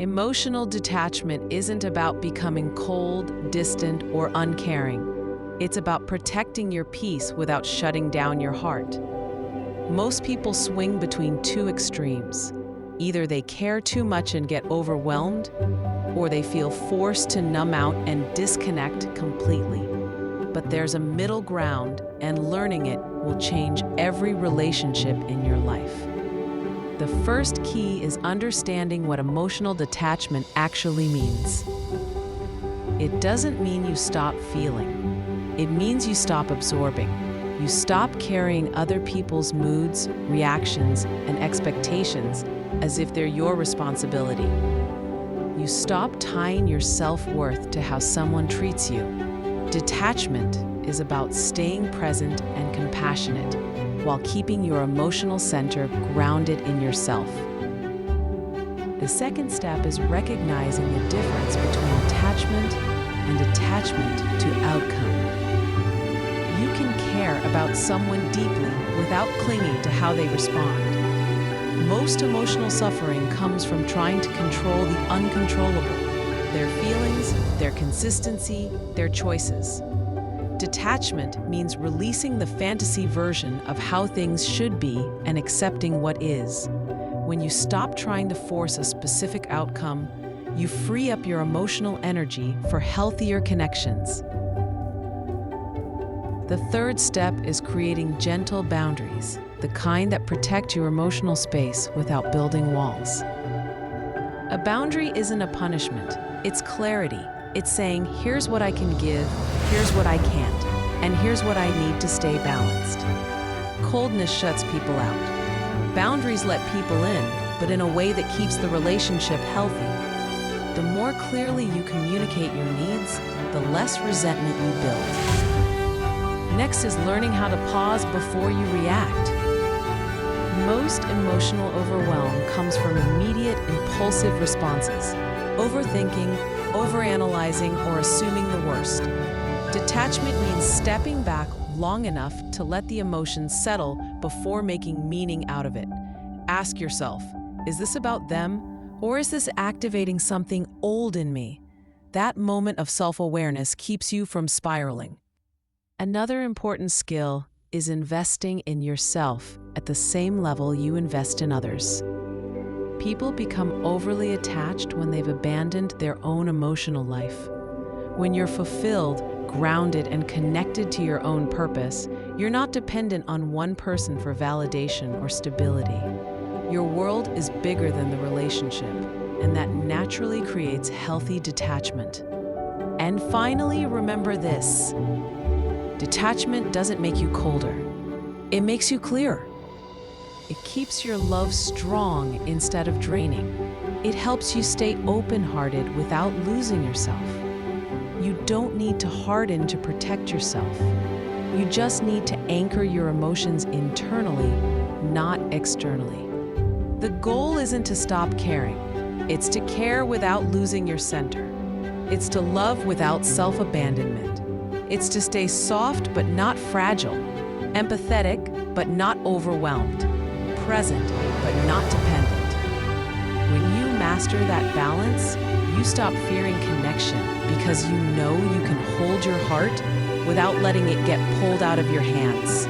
Emotional detachment isn't about becoming cold, distant, or uncaring. It's about protecting your peace without shutting down your heart. Most people swing between two extremes. Either they care too much and get overwhelmed, or they feel forced to numb out and disconnect completely. But there's a middle ground, and learning it will change every relationship in your life. The first key is understanding what emotional detachment actually means. It doesn't mean you stop feeling. It means you stop absorbing. You stop carrying other people's moods, reactions, and expectations as if they're your responsibility. You stop tying your self-worth to how someone treats you. Detachment is about staying present and compassionate while keeping your emotional center grounded in yourself. The second step is recognizing the difference between attachment and attachment to outcome. You can care about someone deeply without clinging to how they respond. Most emotional suffering comes from trying to control the uncontrollable, their feelings, their consistency, their choices. Detachment means releasing the fantasy version of how things should be and accepting what is. When you stop trying to force a specific outcome, you free up your emotional energy for healthier connections. The third step is creating gentle boundaries, the kind that protect your emotional space without building walls. A boundary isn't a punishment, it's clarity. It's saying, here's what I can give, here's what I can't, and here's what I need to stay balanced. Coldness shuts people out. Boundaries let people in, but in a way that keeps the relationship healthy. The more clearly you communicate your needs, the less resentment you build. Next is learning how to pause before you react. Most emotional overwhelm comes from immediate, impulsive responses. Overthinking, overanalyzing, or assuming the worst. Detachment means stepping back long enough to let the emotions settle before making meaning out of it. Ask yourself, is this about them, or is this activating something old in me? That moment of self-awareness keeps you from spiraling. Another important skill is investing in yourself at the same level you invest in others. People become overly attached when they've abandoned their own emotional life. When you're fulfilled, grounded, and connected to your own purpose, you're not dependent on one person for validation or stability. Your world is bigger than the relationship, and that naturally creates healthy detachment. And finally, remember this: detachment doesn't make you colder. It makes you clearer. It keeps your love strong instead of draining. It helps you stay open-hearted without losing yourself. You don't need to harden to protect yourself. You just need to anchor your emotions internally, not externally. The goal isn't to stop caring. It's to care without losing your center. It's to love without self-abandonment. It's to stay soft but not fragile, empathetic but not overwhelmed, present but not dependent. When you master that balance, you stop fearing connection because you know you can hold your heart without letting it get pulled out of your hands.